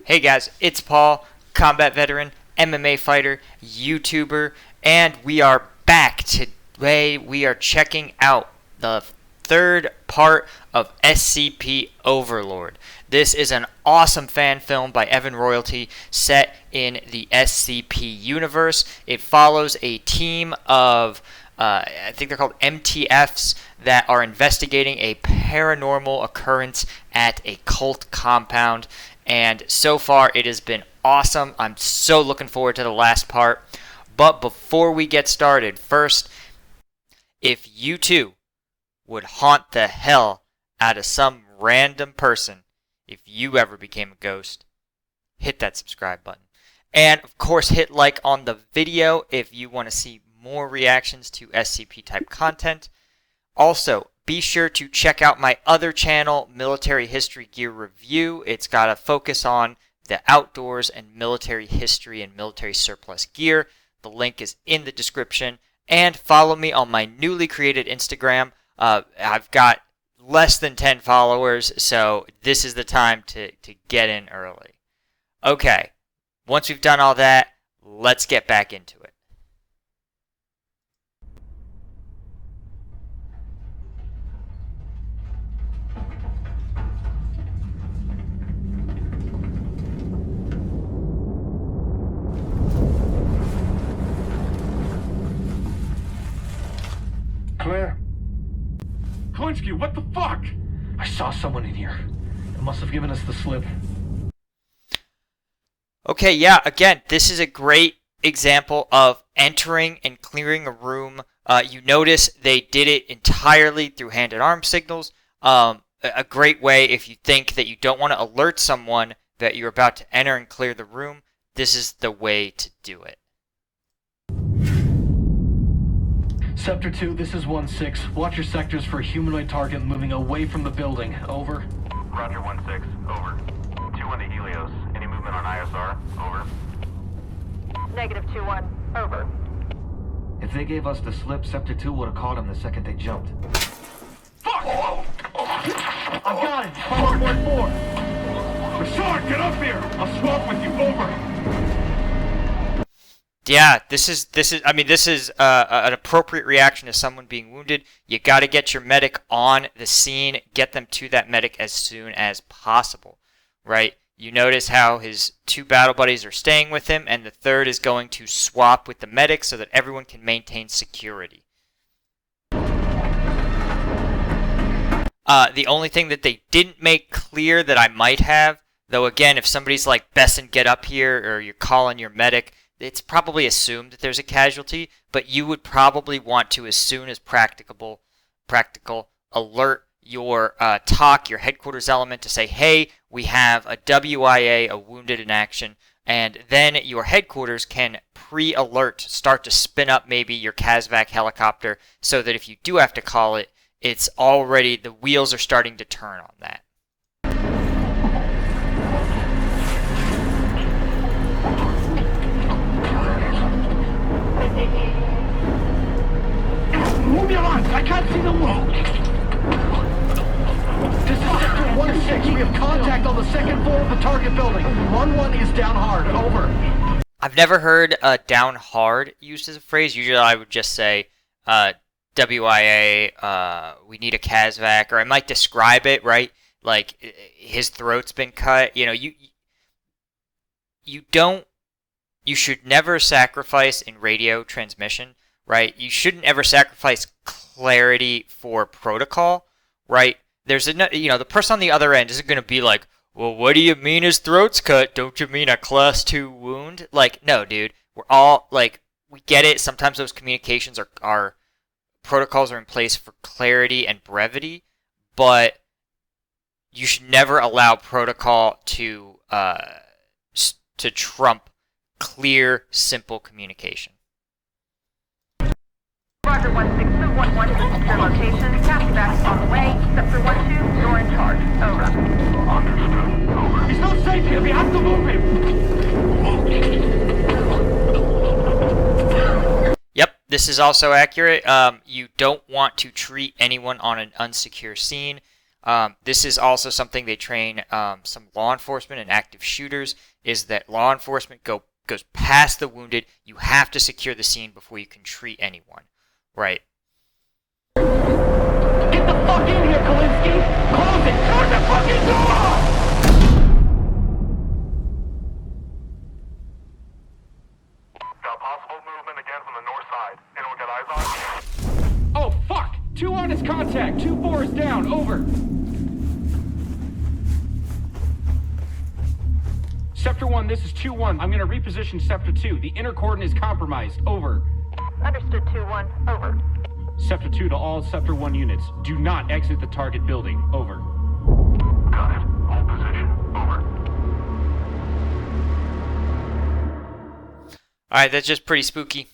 Hey guys, it's Paul, combat veteran, MMA fighter, YouTuber, and we are back. Today we are checking out the third part of SCP Overlord. This is an awesome fan film by Evan Royalty set in the SCP universe. It follows a team of I think they're called MTFs that are investigating a paranormal occurrence at a cult compound. And so far, it has been awesome. I'm so looking forward to the last part. But before we get started, first, if you too would haunt the hell out of some random person, if you ever became a ghost, hit that subscribe button. And of course, hit like on the video if you want to see more reactions to SCP type content. Also, be sure to check out my other channel, Military History Gear Review. It's got a focus on the outdoors and military history and military surplus gear. The link is in the description. And follow me on my newly created Instagram. I've got less than 10 followers, so this is the time to get in early. Okay, once we've done all that, let's get back into it. Claire? Klinsky, what the fuck? I saw someone in here. It must have given us the slip. Okay, yeah, again, this is a great example of entering and clearing a room. You notice they did it entirely through hand and arm signals. A great way if you think that you don't want to alert someone that you're about to enter and clear the room, this is the way to do it. Sector 2, this is 1-6. Watch your sectors for a humanoid target moving away from the building. Over. Roger 1-6, over. 2 on the Helios. Any movement on ISR? Over. Negative 2-1, over. If they gave us the slip, Sector 2 would have caught him the second they jumped. Fuck! I got it! 514! Rashad, get up here! I'll swap with you, over! Yeah, this is an appropriate reaction to someone being wounded. You got to get your medic on the scene, get them to that medic as soon as possible, right? You notice how his 2 battle buddies are staying with him, and the third is going to swap with the medic so that everyone can maintain security. The only thing that they didn't make clear that I might have, though again, if somebody's like, Besson, get up here, or you're calling your medic, it's probably assumed that there's a casualty, but you would probably want to, as soon as practical, alert your TOC, your headquarters element, to say, hey, we have a WIA, a wounded in action, and then your headquarters can pre-alert, start to spin up maybe your CASVAC helicopter, so that if you do have to call it, it's already, the wheels are starting to turn on that. Move your arms! I can't see the wall! This is Sector 1-6. We have contact on the second floor of the target building. 1-1 is down hard. Over. I've never heard down hard used as a phrase. Usually I would just say WIA, we need a CASVAC, or I might describe it, right? Like, his throat's been cut. You know, you should never sacrifice in radio transmission, right? You shouldn't ever sacrifice clarity for protocol, right? There's the person on the other end isn't going to be like, well, what do you mean his throat's cut? Don't you mean a class 2 wound? Like, no, dude. We're all, like, we get it. Sometimes those communications are protocols are in place for clarity and brevity, but you should never allow protocol to trump clear, simple communication. Roger 1-6, 211, secure location. Copy back on the way. Sector 1-2, you're in charge. Over. Understood, over. He's not safe here. We have to move him. Yep, this is also accurate. You don't want to treat anyone on an unsecure scene This is also something they train some law enforcement and active shooters, is that law enforcement goes past the wounded. You have to secure the scene before you can treat anyone. Right. Get the fuck in here, Kalinsky! Close it! Shut the fucking door! Got possible movement again from the north side. Anyone got eyes on? Oh, fuck! 2 on is contact. 2-4 is down. Over. Sector 1, this is 2-1. I'm gonna reposition Sector 2. The inner cordon is compromised. Over. Understood 2-1. Over. Sector 2 to all Sector 1 units. Do not exit the target building. Over. Got it. Hold position. Over. Alright, that's just pretty spooky.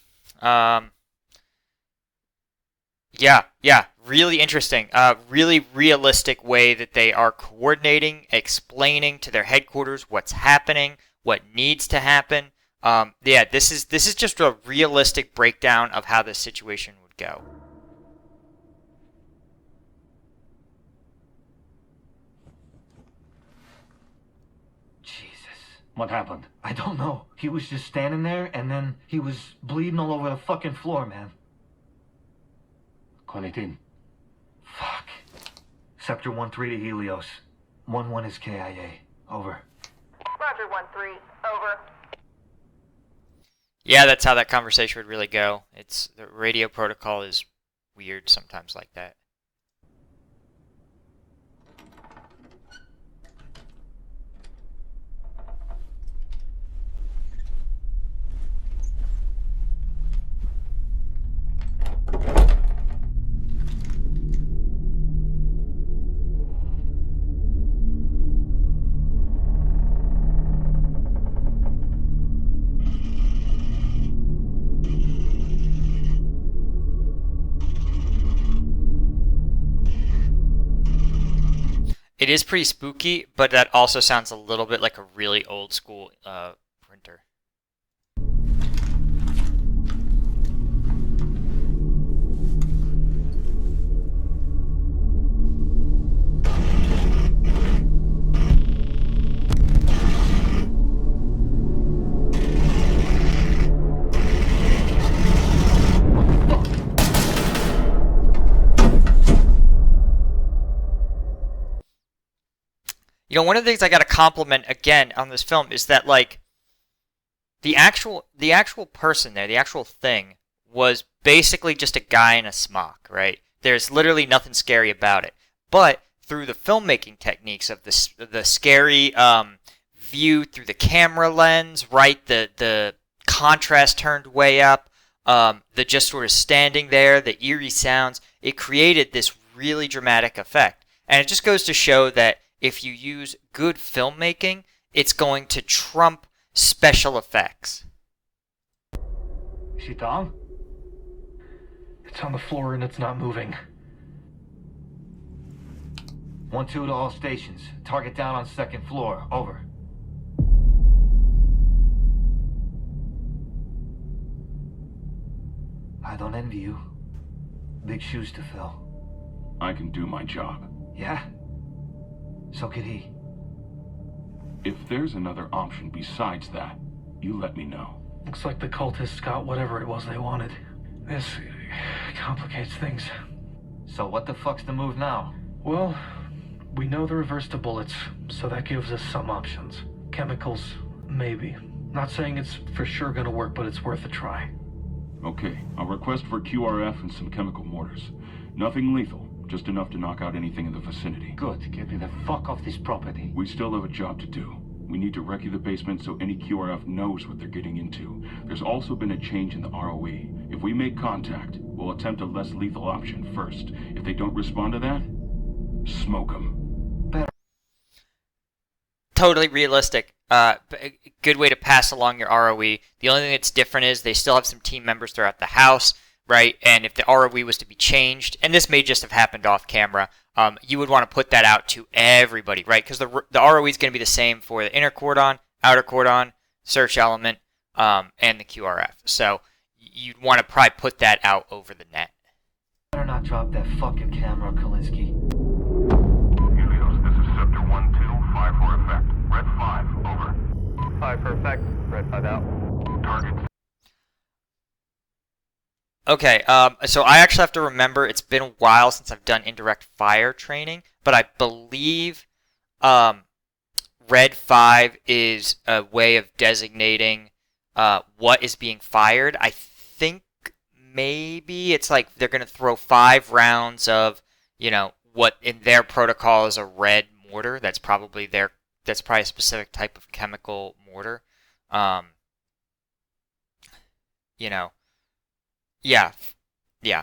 Yeah, really interesting. Really realistic way that they are coordinating, explaining to their headquarters what's happening, what needs to happen. This is just a realistic breakdown of how this situation would go. Jesus. What happened? I don't know. He was just standing there, and then he was bleeding all over the fucking floor, man. Cognito. Fuck. Sector 1-3 to Helios. 1-1 is KIA. Over. Roger 1-3. Over. Yeah, that's how that conversation would really go. The radio protocol is weird sometimes like that. It is pretty spooky, but that also sounds a little bit like a really old school printer. You know, one of the things I got to compliment again on this film is that, like, the actual person there, the actual thing, was basically just a guy in a smock, right? There's literally nothing scary about it. But through the filmmaking techniques of the scary view through the camera lens, right? The contrast turned way up, the just sort of standing there, the eerie sounds, it created this really dramatic effect. And it just goes to show that if you use good filmmaking, it's going to trump special effects. Is she down? It's on the floor and it's not moving. 1-2 to all stations. Target down on 2nd floor. Over. I don't envy you. Big shoes to fill. I can do my job. Yeah? So could he. If there's another option besides that, you let me know. Looks like the cultists got whatever it was they wanted. This complicates things. So what the fuck's the move now? Well, we know the reverse to bullets, so that gives us some options. Chemicals, maybe. Not saying it's for sure gonna work, but it's worth a try. Okay, I'll request for QRF and some chemical mortars. Nothing lethal, just enough to knock out anything in the vicinity. Good. Get me the fuck off this property. We still have a job to do. We need to recce the basement so any QRF knows what they're getting into. There's also been a change in the ROE. If we make contact, we'll attempt a less lethal option first. If they don't respond to that, smoke them. Totally realistic. Good way to pass along your ROE. The only thing that's different is they still have some team members throughout the house, right? And if the ROE was to be changed, and this may just have happened off camera, you would want to put that out to everybody, right? Because the ROE is going to be the same for the inner cordon, outer cordon, search element, and the QRF. So you'd want to probably put that out over the net. Better not drop that fucking camera, Kalinsky. 5 out. Targets. Okay, so I actually have to remember it's been a while since I've done indirect fire training, but I believe Red 5 is a way of designating what is being fired. I think maybe it's like they're going to throw 5 rounds of, what in their protocol is a red mortar. That's probably a specific type of chemical mortar. Yeah. Yeah.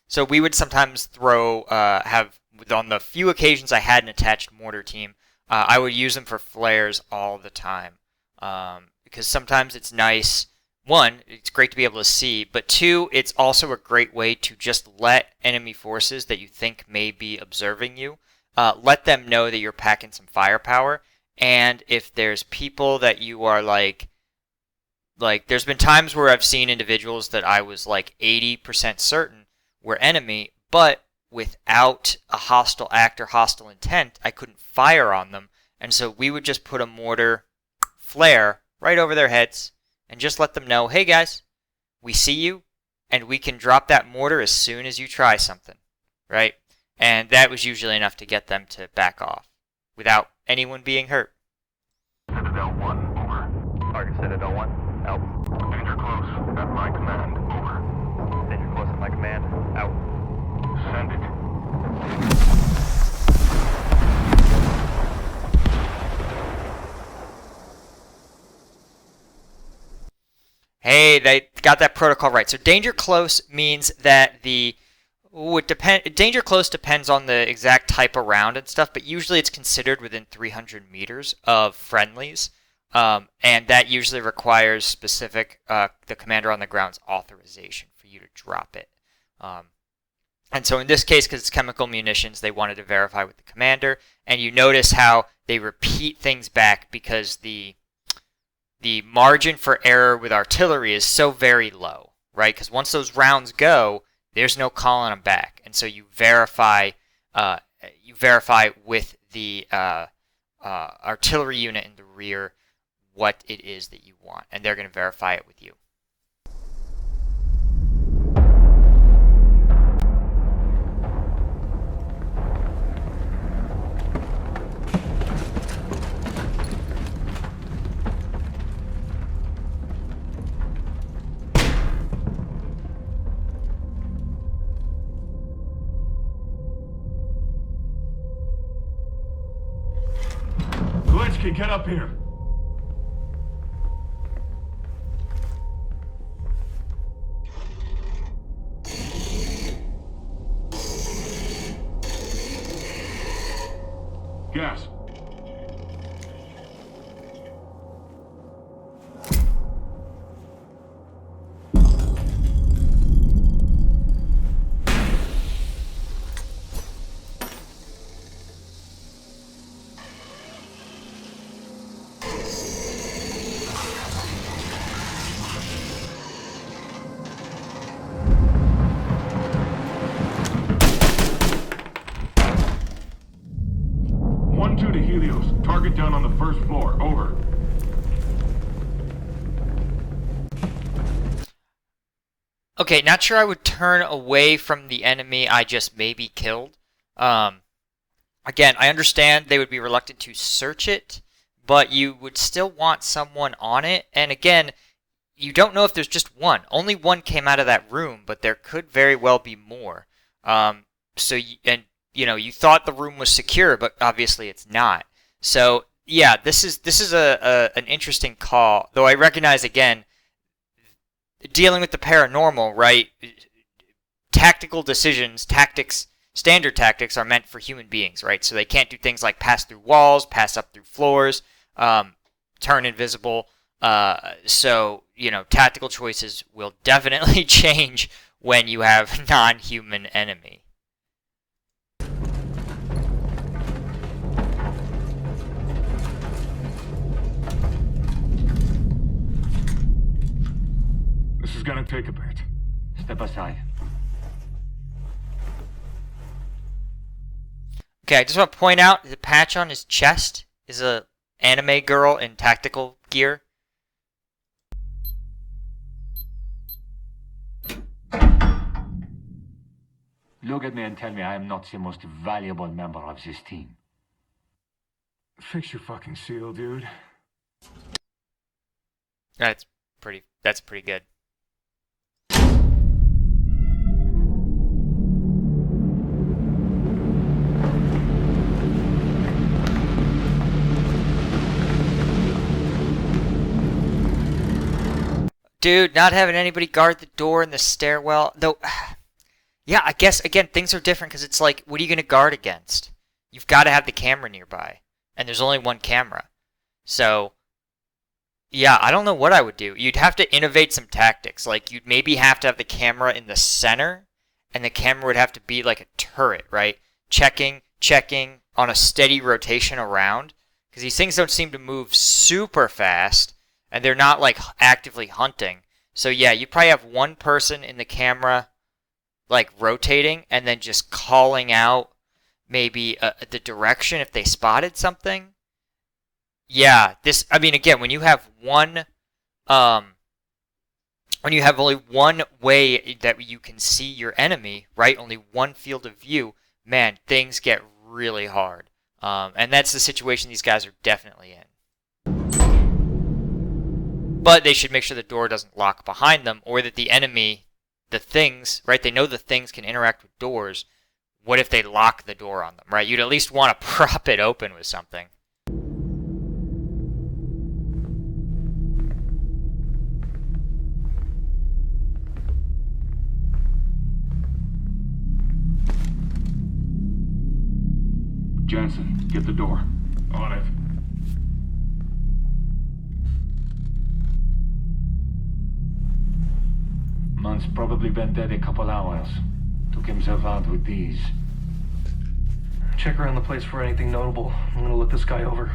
So we would sometimes on the few occasions I had an attached mortar team, I would use them for flares all the time. Because sometimes it's nice. One, it's great to be able to see, but two, it's also a great way to just let enemy forces that you think may be observing you, let them know that you're packing some firepower. And if there's people that you are like there's been times where I've seen individuals that I was like 80% certain were enemy, but without a hostile act or hostile intent, I couldn't fire on them. And so we would just put a mortar flare right over their heads and just let them know, hey guys, we see you, and we can drop that mortar as soon as you try something, right? And that was usually enough to get them to back off without anyone being hurt. Citadel 1, over. Target Citadel 1, out. Danger close, at my command, over. Danger close at my command, out. Send it. Hey, they got that protocol right. So danger close means that danger close depends on the exact type of round and stuff, but usually it's considered within 300 meters of friendlies, and that usually requires specific the commander on the ground's authorization for you to drop it. And so in this case, because it's chemical munitions, they wanted to verify with the commander, and you notice how they repeat things back because the margin for error with artillery is so very low, right? Because once those rounds go, there's no calling them back, and so you verify with the artillery unit in the rear what it is that you want, and they're going to verify it with you. Get up here. Gas. Target down on the first floor. Over. Okay, not sure I would turn away from the enemy I just maybe killed. Again, I understand they would be reluctant to search it, but you would still want someone on it. And again, you don't know if there's just one. Only one came out of that room, but there could very well be more. You thought the room was secure, but obviously it's not. So yeah, this is an interesting call, though I recognize again, dealing with the paranormal, right? Tactical decisions, standard tactics are meant for human beings, right? So they can't do things like pass through walls, pass up through floors, turn invisible. So tactical choices will definitely change when you have non-human enemy. This is gonna take a bit. Step aside. Okay, I just want to point out the patch on his chest is a anime girl in tactical gear. look at me and tell me I am not the most valuable member of this team. Fix your fucking seal, dude. That's pretty good. Dude, not having anybody guard the door in the stairwell, though. Yeah, I guess again things are different because it's like, what are you gonna guard against? You've got to have the camera nearby, and there's only one camera. So, yeah, I don't know what I would do. You'd have to innovate some tactics. Like, you'd maybe have to have the camera in the center, and the camera would have to be like a turret, right? Checking on a steady rotation around, because these things don't seem to move super fast. And they're not, like, actively hunting. So, yeah, you probably have one person in the camera, like, rotating, and then just calling out maybe the direction if they spotted something. Yeah, I mean, again, when you have only one way that you can see your enemy, right? Only one field of view, man, things get really hard. And that's the situation these guys are definitely in. But they should make sure the door doesn't lock behind them, or that the enemy, the things, right? They know the things can interact with doors. What if they lock the door on them, right? You'd at least want to prop it open with something. Jansen, get the door. On it. Man's probably been dead a couple hours. Took himself out with these. Check around the place for anything notable. I'm gonna look this guy over.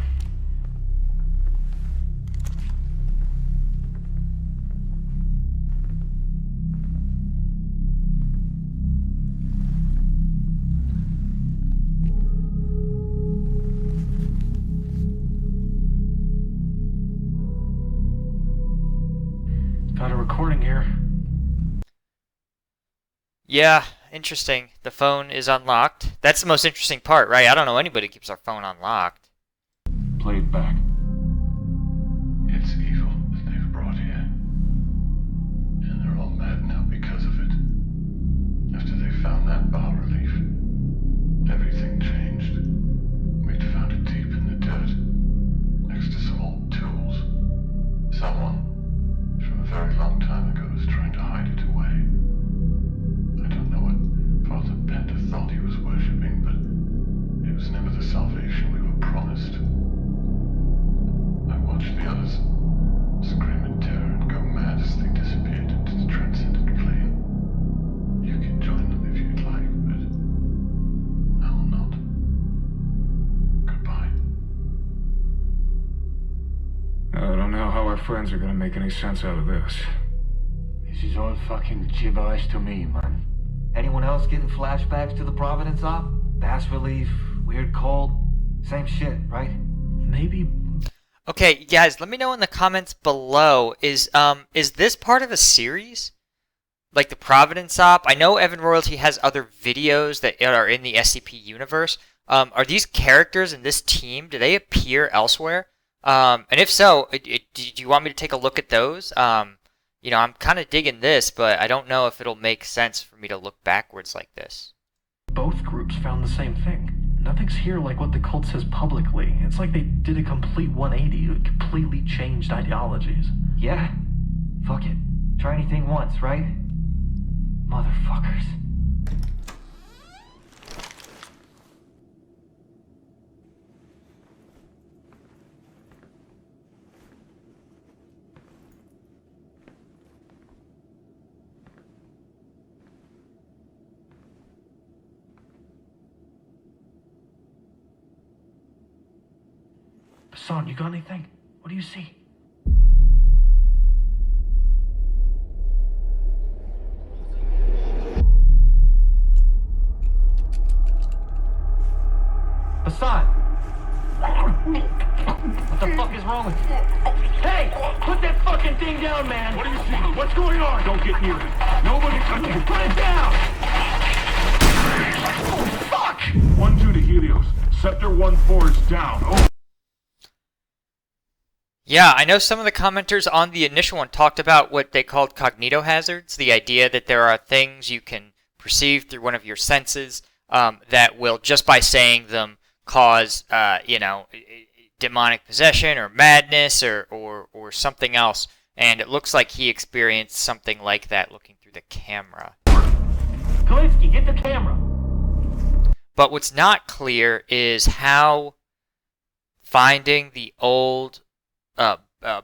Got a recording here. Yeah, interesting. The phone is unlocked. That's the most interesting part, right? I don't know anybody keeps their phone unlocked. Play it back. It's evil that they've brought here. And they're all mad now because of it. After they found that bas relief, everything changed. We'd found it deep in the dirt, next to some old tools. Someone, from a very long time ago, was trying to hide it away. I don't know what Father Bender thought he was worshipping, but it was never the salvation we were promised. I watched the others scream in terror and go mad as they disappeared into the transcendent plane. You can join them if you'd like, but I will not. Goodbye. I don't know how our friends are gonna make any sense out of this. This is all fucking gibberish to me, man. Anyone else getting flashbacks to the Providence op? Bas relief, weird cold, same shit, right? Maybe. Okay, guys, let me know in the comments below. Is this part of a series? Like the Providence op? I know Evan Royalty has other videos that are in the SCP universe. Are these characters in this team, do they appear elsewhere? And if so, do you want me to take a look at those? You know, I'm kind of digging this, but I don't know if it'll make sense for me to look backwards like this. Both groups found the same thing. Nothing's here like what the cult says publicly. It's like they did a complete 180, completely changed ideologies. Yeah? Fuck it. Try anything once, right? Motherfuckers. Son, you got anything? What do you see? Hassan! What the fuck is wrong with you? Hey! Put that fucking thing down, man! What do you see? What's going on? Don't get near it. Nobody touch it. Put it down! 1-2 to Helios. Sector 1-4 is down. Over. Yeah, I know some of the commenters on the initial one talked about what they called cognito hazards, the idea that there are things you can perceive through one of your senses that will, just by saying them, cause, demonic possession or madness or something else. And it looks like he experienced something like that looking through the camera. Kalinsky, get the camera! But what's not clear is how finding the old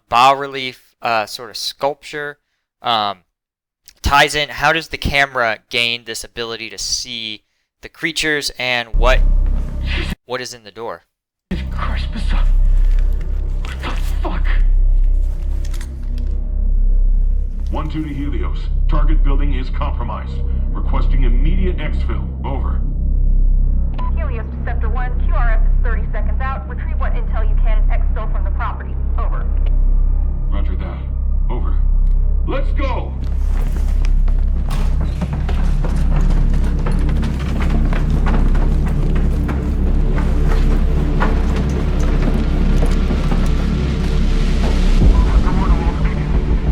bas-relief sort of sculpture ties in. How does the camera gain this ability to see the creatures and what is in the door? Jesus Christ, Messiah. What the fuck? 1-2 to Helios. Target building is compromised. Requesting immediate exfil. Over. Helios to Sector 1, QRF is 30 seconds out. Retrieve what intel you can and exfil from the property. Over. Roger that. Over. Let's go!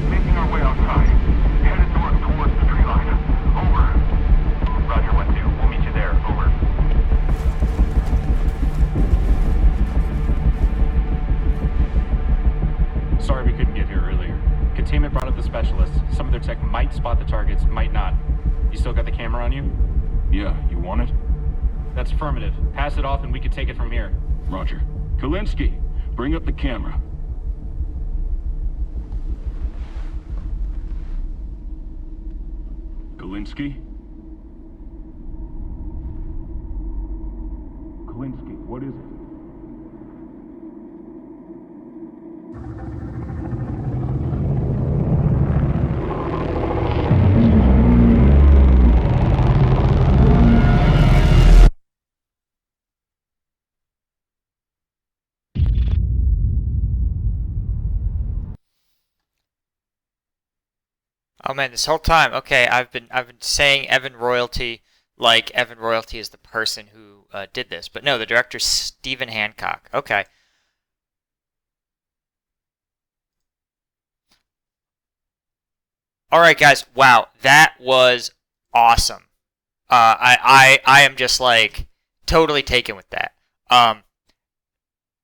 Making our way outside. Headed north towards the tree line. Over. Roger, 1-2. We'll meet you there. Over. Sorry we couldn't get here earlier. Containment brought up the specialists. Some of their tech might spot the targets, might not. You still got the camera on you? Yeah, you want it? That's affirmative. Pass it off and we can take it from here. Roger. Kalinsky, bring up the camera. Kalinsky? Kalinsky, what is it? Oh man, this whole time, okay, I've been saying Evan Royalty like Evan Royalty is the person who did this, but no, the director's Stephen Hancock. Okay. All right, guys. Wow, that was awesome. I am just like totally taken with that.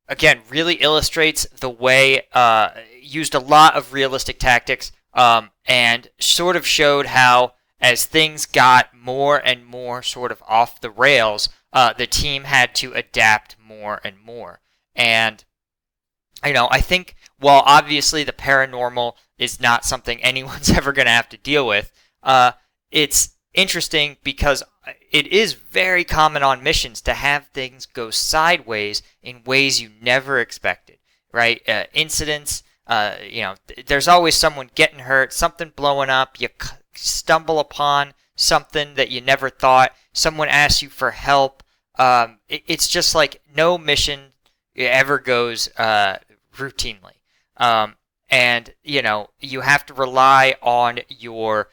Again, really illustrates the way used a lot of realistic tactics. And sort of showed how, as things got more and more sort of off the rails, the team had to adapt more and more. And, I think, while obviously the paranormal is not something anyone's ever going to have to deal with, it's interesting because it is very common on missions to have things go sideways in ways you never expected, right? Incidents. There's always someone getting hurt, something blowing up, you stumble upon something that you never thought, someone asks you for help. It's just like no mission ever goes routinely. And, you have to rely on your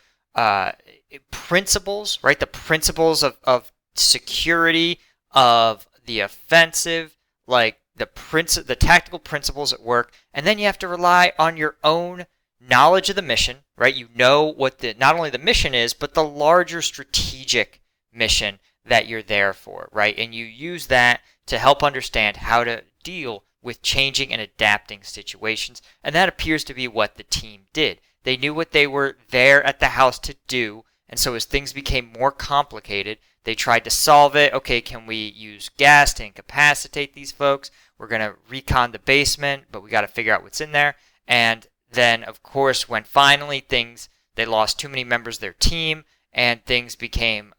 principles, right? The principles of security, of the offensive, like the tactical principles at work, and then you have to rely on your own knowledge of the mission, right? You know what not only the mission is, but the larger strategic mission that you're there for, right? And you use that to help understand how to deal with changing and adapting situations, and that appears to be what the team did. They knew what they were there at the house to do, and so as things became more complicated, they tried to solve it. Okay, can we use gas to incapacitate these folks? We're going to recon the basement, but we got to figure out what's in there. And then, of course, when finally they lost too many members of their team and things became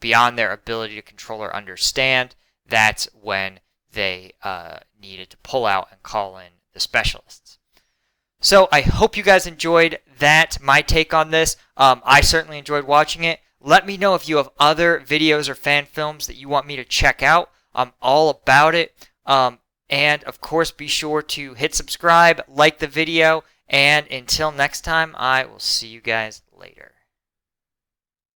beyond their ability to control or understand, that's when they needed to pull out and call in the specialists. So I hope you guys enjoyed that, my take on this. I certainly enjoyed watching it. Let me know if you have other videos or fan films that you want me to check out. I'm all about it. And, of course, be sure to hit subscribe, like the video, and until next time, I will see you guys later.